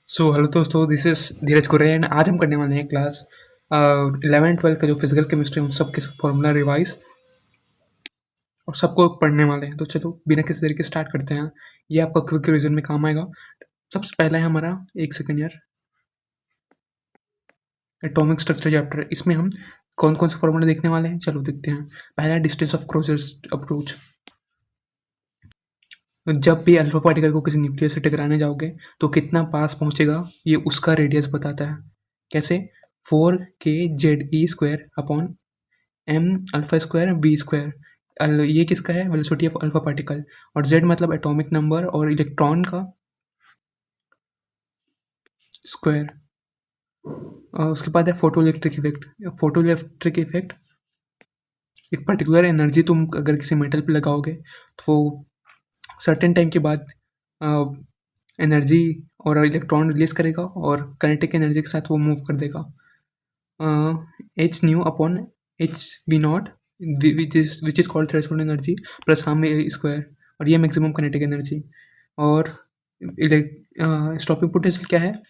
So hello दोस्तों, this is Dheeraj कुरे and आज हम करने वाले हैं क्लास 11-12 का जो फिजिकल केमिस्ट्री है उन सब के फॉर्मूला रिवाइज और सबको पढ़ने वाले हैं। तो चलो बिना किसी तरीके स्टार्ट करते हैं। ये आपका क्विक रिविजन में काम आएगा। सबसे पहला है हमारा 1 सेकेंड यार एटॉमिक स्ट्रक्चर चैप्टर। इसमें हम कौन कौन से फॉर्मूला देखने वाले हैं, चलो देखते हैं। पहला डिस्टेंस ऑफ क्लोजेस्ट अप्रोच। जब भी अल्फा पार्टिकल को किसी न्यूक्लियस से टकराने जाओगे तो कितना पास पहुंचेगा ये उसका रेडियस बताता है। कैसे? 4 k z e² upon M alpha square V square. ये किसका है? Velocity of alpha particle. और जेड मतलब एटॉमिक नंबर और इलेक्ट्रॉन का स्क्वायर। उसके बाद है photoelectric effect. Photoelectric effect एक पर्टिकुलर एनर्जी तुम अगर किसी मेटल पे लगाओगे तो वो सर्टेन टाइम के बाद एनर्जी और इलेक्ट्रॉन रिलीज करेगा और काइनेटिक एनर्जी के साथ वो मूव कर देगा। H new upon H we not which is called threshold energy plus हम स्क्वायर, और ये मैक्सिमम काइनेटिक एनर्जी। और स्टॉपिंग पोटेंशियल क्या है?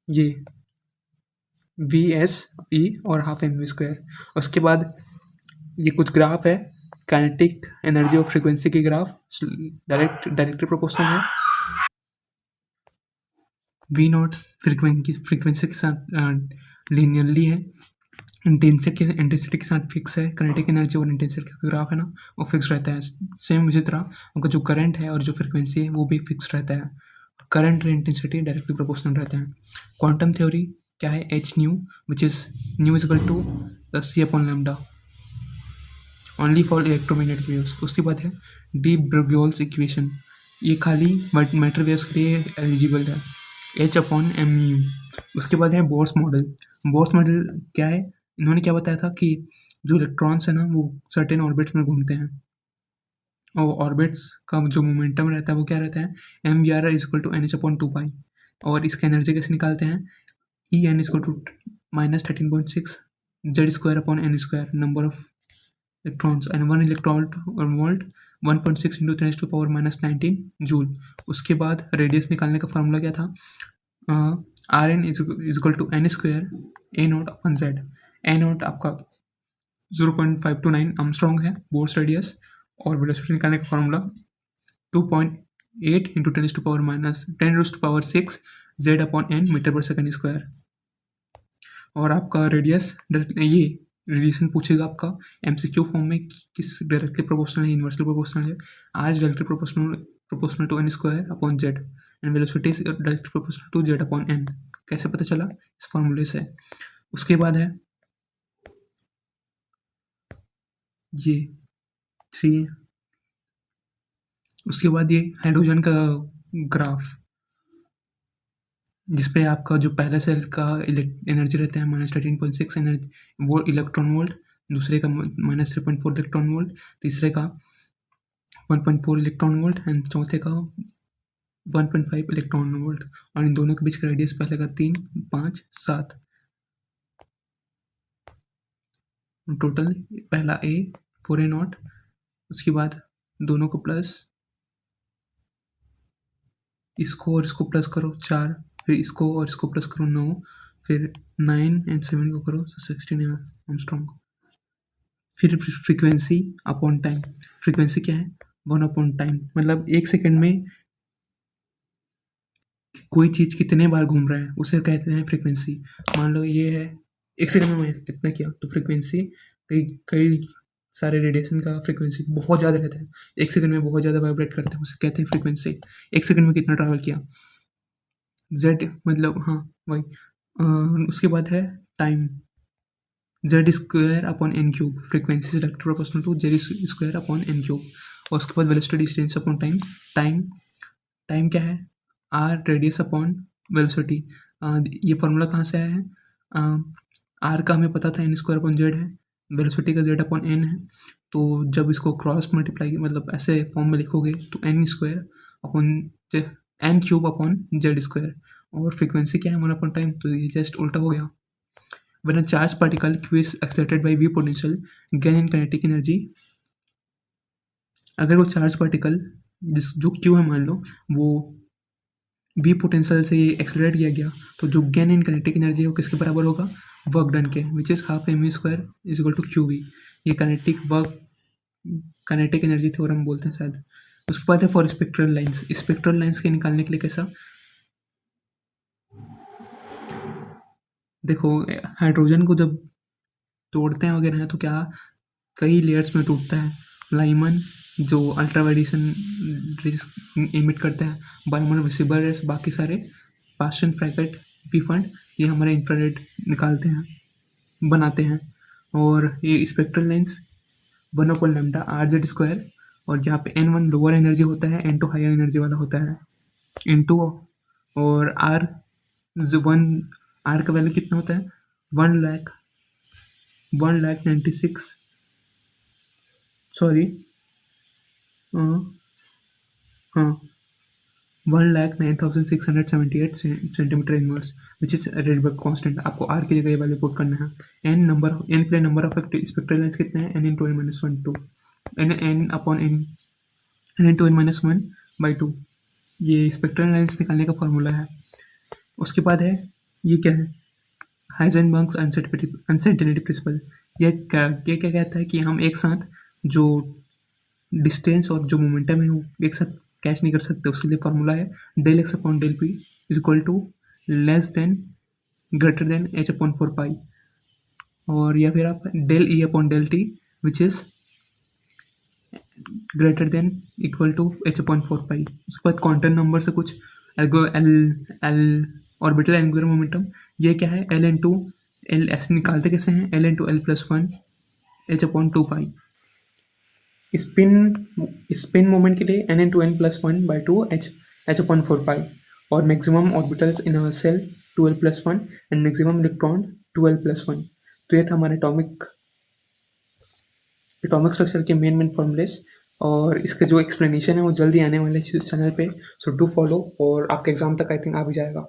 ये वी एस ई और हाफ एम वी स्क्वायर। उसके बाद ये कुछ ग्राफ है, काइनेटिक एनर्जी और फ्रीक्वेंसी की ग्राफ डायरेक्टली प्रोपोर्शनल है। वी नॉट फ्रीक्वेंसी के साथ लीनियरली है। इंटेंसिटी के साथ फिक्स है। काइनेटिक एनर्जी और इंटेंसिटी का ग्राफ है ना, वो फिक्स रहता है। सेम उसी तरह उनका जो करंट है और जो फ्रीक्वेंसी है वो भी फिक्स रहता है। करंट और इंटेंसिटी डायरेक्टली प्रोपोर्शनल रहता है। क्वांटम थ्योरी क्या है? H nu which is nu is equal to C upon lambda only for electromagnetic waves. उसके बाद है डी ब्रोग्लियोल्स इक्वेशन। ये खाली मैटर वेव्स के लिए एलिजिबल है। H upon M U. उसके बाद है बोर्स मॉडल। बोर्स मॉडल क्या है? इन्होंने क्या बताया था कि जो इलेक्ट्रॉन्स है ना वो सर्टेन ऑर्बिट्स में घूमते हैं और ऑर्बिट्स का जो मोमेंटम रहता है वो क्या रहता है? M v r is equal to n h upon 2 pi. और इसका एनर्जी कैसे निकालते हैं? E n is equal to -13.6 z square upon n square, number of electrons and 1 electron और वोल्ट 1.6 इंटू 10⁻⁹ जूल। उसके बाद रेडियस निकालने का फॉर्मूला क्या था? R n is equal to n square a naught upon z. A naught आपका 0.529 Armstrong है bourse radius, और वेलोसिटी निकालने का formula 2.8 into 10⁻⁻6 z upon n metre पर सेकेंड स्क्वायर। और आपका रेडियस ये रिलेशन पूछेगा आपका एमसीक्यू फॉर्म में किस डायरेक्टली प्रोपोर्शनल है, इन्वर्सली प्रोपोर्शनल है। आज directly proportional to n square upon z and velocity is directly proportional to z upon n. कैसे पता चला? इस फॉर्मूले से। उसके बाद है ये 3। उसके बाद ये हाइड्रोजन का ग्राफ जिसपे आपका जो पहला सेल का एनर्जी रहता है -13.6 एनर्जी वो इलेक्ट्रॉन वोल्ट, दूसरे का -3.4 इलेक्ट्रॉन वोल्ट, तीसरे का 1.4 इलेक्ट्रॉन वोल्ट एंड चौथे का 1.5 इलेक्ट्रॉन वोल्ट। और इन दोनों के बीच का रेडियस पहले का 3, 5, 7 टोटल। पहला ए 4a0, उसके बाद दोनों को प्लस, इसको और इसको प्लस करो 4, फिर इसको और इसको प्लस करो 9, फिर 9 एंड 7 को करो 16 आर्मस्ट्रॉन्ग। फिर फ्रीक्वेंसी अपॉन टाइम। फ्रीक्वेंसी क्या है? 1/टाइम, मतलब 1 सेकेंड में कोई चीज़ कितने बार घूम रहा है उसे कहते हैं फ्रीक्वेंसी। मान लो ये है 1 सेकेंड में मैं इतना किया तो फ्रीक्वेंसी कई कई सारे रेडिएशन का फ्रीक्वेंसी बहुत ज़्यादा रहता है। 1 सेकेंड में बहुत ज़्यादा वाइब्रेट करते हैं, उसे कहते हैं फ्रीक्वेंसी। 1 सेकेंड में कितना ट्रैवल किया, जेड मतलब हाँ वही। उसके बाद है time, z square upon n cube. Frequency directly proportional to z square upon n cube. और उसके बाद velocity distance upon time. Time time क्या है? R radius upon velocity. ये फॉर्मूला कहाँ से आया है? आर का हमें पता था एन स्क्वायर अपॉन जेड है, वेलोसिटी का जेड अपॉन एन है। तो जब इसको क्रॉस मल्टीप्लाई मतलब ऐसे फॉर्म में लिखोगे तो n square upon n cube upon z square. और फ्रीक्वेंसी क्या है? 1/टाइम, तो ये जस्ट उल्टा हो गया। When a charged particle q is excited by v potential gain in kinetic energy। अगर वो चार्ज पार्टिकल जिस जो q है मान लो वो वी पोटेंशियल से ये एक्सेलरेट किया गया, तो जो गेन इन काइनेटिक एनर्जी है वो किसके बराबर होगा, वर्क डन के, which is half m square is equal to q v. ये काइनेटिक एनर्जी थ्योरम बोलते हैं शायद। उसके बाद है फॉर स्पेक्ट्रल लाइन्स के निकालने के लिए कैसा, देखो हाइड्रोजन को जब तोड़ते हैं वगैरह है तो क्या कई लेयर्स में टूटता है। लाइमन जो अल्ट्रावायलेशन रेस इमिट करता है, बायोमोल विजिबल रेस, बाकी सारे पास्टन फ्रैकेट पी फंड ये हमारे इंफ्रारेड निकालते हैं, बनाते हैं। और ये स्पेक्ट्रल लाइन्स 1/λ RZ स्क्वायर, और जहाँ पे N1 लोअर एनर्जी होता है, N2 हायर एनर्जी वाला होता है, N2 और R का वैल्यू कितना होता है, 1,96 सॉरी हाँ 1,09,678 centimetre inverse, which is Rydberg constant. आपको आर की जगह ये वैल्यू पुट करना है। एन के लिए नंबर ऑफ स्पेक्ट्रल लाइन्स कितने हैं, n into n minus one two, n upon n into n minus one by to. ये स्पेक्ट्रल लाइन्स निकालने का फॉर्मूला है। उसके बाद है ये क्या है, हाइजेनबर्ग्स अनसर्टेनिटी प्रिंसिपल। ये क्या कहता है कि हम एक साथ जो डिस्टेंस और जो मोमेंटम है वो एक साथ कैच नहीं कर सकते। उसके लिए फॉर्मूला है del x upon del p is equal to less than greater than h upon 4 pi, और या फिर आप del e upon del t which is greater than equal to h upon 4 pi. उसके बाद क्वांटम नंबर से कुछ L orbital angular momentum, ये क्या है, एल इंटू एल, ऐसे निकालते कैसे हैं, l into l plus one h upon 2 pi. Spin moment के लिए n into n plus one by two h upon 4 pi, और maximum orbitals in our cell 2l+1 and maximum electron 2l+1। तो ये था हमारे एटॉमिक स्ट्रक्चर के main formulas, और इसके जो एक्सप्लेनेशन है वो जल्दी आने वाले चैनल पे, सो डू फॉलो, और आपके एग्जाम तक आई थिंक आ भी जाएगा।